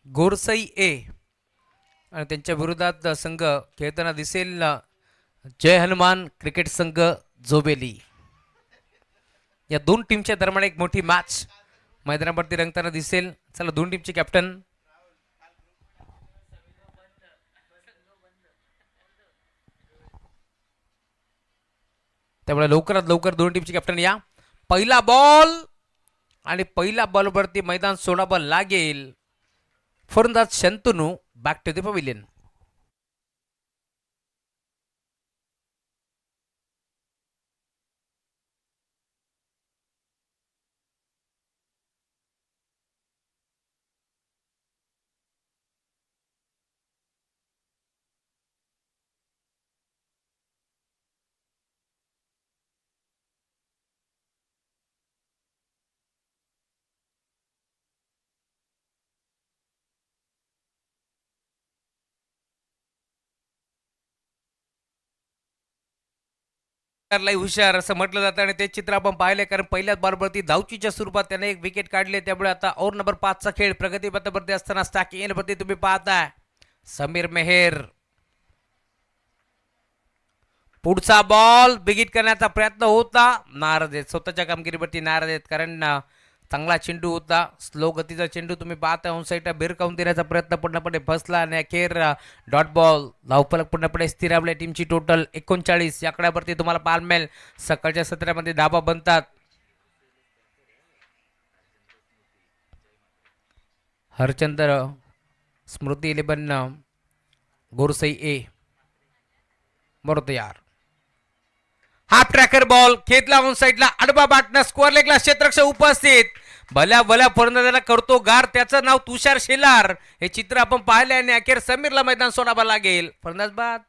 गोरसई ए आणि त्यांच्या विरोधात संघ खेळताना दिसेल जय हनुमान क्रिकेट संघ जोबेली. या दोन टीमच्या दरम्यान एक मोठी मॅच मैदानावरती रंगताना दिसेल. चला दोन टीमचे कॅप्टन त्यामुळे लवकरात लवकर दोन टीमचे कॅप्टन या. पहिला बॉल आणि पहिल्या बॉलवरती मैदान सोडावं लागेल. फलंदाज Shantanu back to the pavilion. हुशार असं म्हटलं जातं आणि ते चित्र आपण पाहिले, कारण पहिल्याच बॉलवरती धावचीच्या स्वरूपात त्याने एक विकेट काढले. त्यामुळे आता ओव्हर नंबर 5 चा खेळ प्रगती पथावरती असताना स्टॅकिंग वरती तुम्ही पाहताय समीर मेहेर. पुढचा बॉल बिगिट करण्याचा प्रयत्न होता, नाराज आहेत स्वतःच्या कामगिरीवरती नाराज आहेत, कारण चांगला चेंडू होता, स्लो गतीचा चेंडू तुम्ही पाहता ऑन साईडला भिरकावून देण्याचा प्रयत्न पूर्णपणे फसला आणि अखेर डॉट बॉल. धावफलक पूर्णपणे स्थिरावले. टीमची टोटल 39 या आकड्यावरती तुम्हाला पाहायला मिळेल. सकाळच्या सत्रामध्ये धाबा बनतात. हरचंद्र स्मृती 11 गोरसई ए बरोबर तयार. Half tracker ball Khetla on साईडला आडवा बाटना स्क्वेअर लेगला क्षेत्ररक्षक उपस्थित. भल्या भल्या फलंदाजाला करतो गार, त्याचं नाव तुषार शेलार. हे चित्र आपण पाहिले आणि अखेर समीरला मैदान सोडावं लागेल. फलंदाज बाद.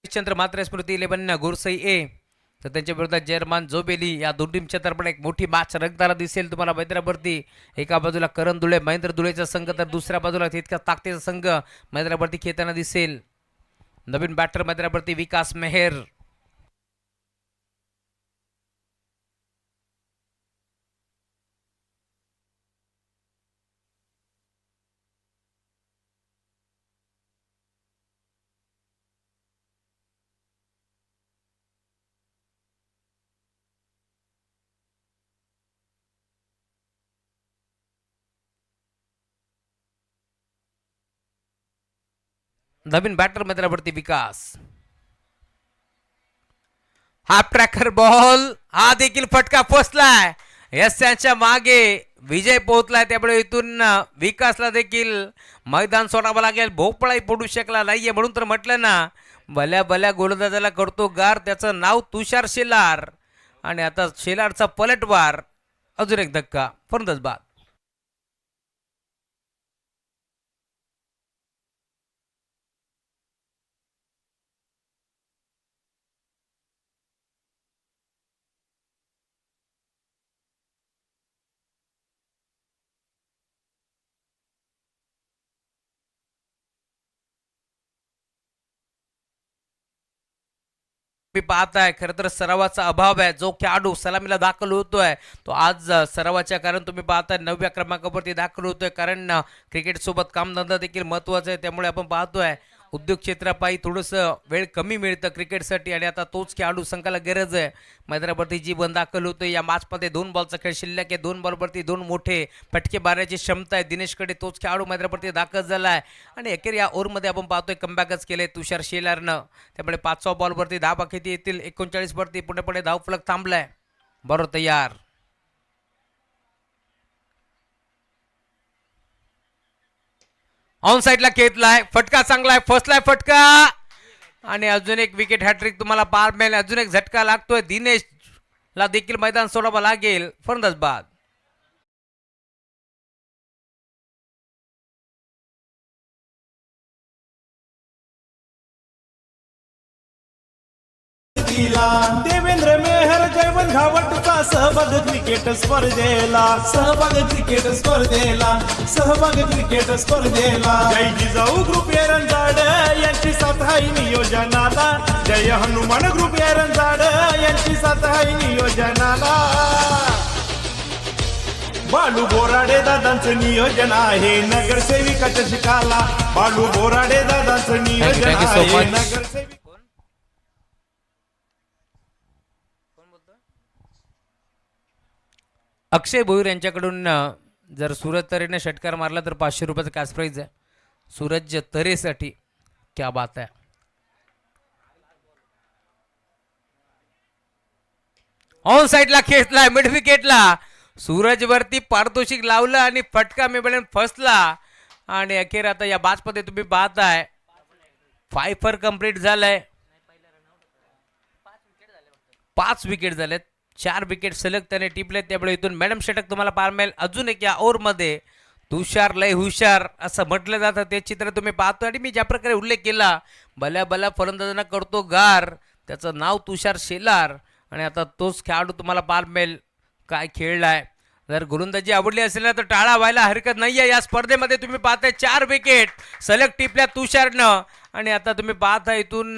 चंद्र मात्र स्मृती 11 गोरसई ए तर त्यांच्या विरोधात जयरमान जोबेली. या दोन टीमच्या दरम्यान एक मोठी मॅच रंगताना दिसेल तुम्हाला मैदानावरती. एका बाजूला करण धुळे महेंद्र धुळेचा संघ, तर दुसऱ्या बाजूला तितका ताकदीचा संघ मैदानावरती खेळताना दिसेल. नवीन बॅटर मैदानावरती विकास मेहेर. नवीन बॅटर मैदानावरती विकास. हाफ ट्रॅकर बॉल, हा देखील फटका पोचलाय. यस त्यांच्या मागे विजय पोहोचलाय, त्यामुळे इथून विकासला देखील मैदान सोडावं लागेल. भोपळाही पडू शकला नाहीये, म्हणून तर म्हटलं ना भल्या भल्या गोलंदाजाला करतो गार, त्याचं नाव तुषार शेलार. आणि आता शेलारचा पलटवार. अजून एक धक्का. फलंदाज बाद. मी पाहताय खरं तर सरावाचा अभाव आहे. जो खेळाडू सलामीला दाखल होतोय तो आज सरावाच्या कारण तुम्ही पाहताय 9व्या क्रमांकावरती दाखल होतोय, कारण क्रिकेट सोबत कामधंदा देखील महत्वाचा आहे. त्यामुळे आपण पाहतोय उद्योग क्षेत्रापायी थोडंसं वेळ कमी मिळतं क्रिकेटसाठी, आणि आता तोच खेळाडू संघाला गरज आहे. मैदानावरती जीवन दाखल होतं. या मॅचमध्ये 2 बॉलचा खेळ शिल्लक आहे. 2 बॉलवरती 2 मोठे फटके मारण्याची क्षमता आहे दिनेशकडे. तोच खेळाडू मैदानावरती दाखल झाला आहे आणि अखेर या ओव्हरमध्ये आपण पाहतोय कमबॅकच केलंय तुषार शेलारनं. त्यामुळे 5व्या बॉलवरती धावा किती येतील 39 वरती पुढे धावफलक थांबलाय. बरोबर तयार. ऑन साईडला घेतलाय, फटका चांगला आहे, फसलाय फटका आणि अजून एक विकेट हॅट्रिक तुम्हाला पार मिळेल. अजून एक झटका लागतोय, दिनेश ला देखील मैदान सोडावं लागेल. फलंदाज बाद. देवेंद्र मेहर जयवंत घावटचा सहभाग क्रिकेट स्पर्धेला सहभाग क्रिकेट स्पर्धेला जय जिजाऊ ग्रुप एरंजाड यांची साथ आहे नियोजनाला. जय हनुमान ग्रुप एरंजाड यांची साथ आहे नियोजनाला. बालू बोराडे दादांचं नियोजन आहे नगरसेविकाच्या शिकाला. बालू बोराडे दादांचं नियोजन Thank you so आहे much. नगरसेविका. अक्षय भोईर यांच्याकडून जर सूरज तरेने षटकार मारला तर 500 रुपयाचा कॅश प्राइज आहे सूरज तरेसाठी. क्या बात आहे. ऑन साईडला खेचलाय, मिड विकेटला सूरज वरती पारितोषिक लावलं आणि फटका मिळून फसला आणि अखेर आता या बाजमध्ये तुम्ही पाहताय 5 कंप्लीट झालंय. 5 विकेट झालेत, 4 विकेट सलग त्याने टिपले. त्यामुळे इथून मॅडम षटक तुम्हाला पार मिळेल. अजून एक या ओव्हरमध्ये तुषार लय हुशार असं म्हटलं जातं ते चित्र तुम्ही पाहतो आणि मी ज्या प्रकारे उल्लेख केला भल्या भल्या फलंदाजांना करतो गार, त्याचं नाव तुषार शेलार आणि आता तोच खेळाडू तुम्हाला पार मिळेल. काय खेळलाय. जर गोलंदाजी आवडली असेल ना तर टाळा व्हायला हरकत नाहीये. या स्पर्धेमध्ये तुम्ही पाहताय 4 विकेट सलग टिपल्या तुषारनं आणि आता तुम्ही पाहता इथून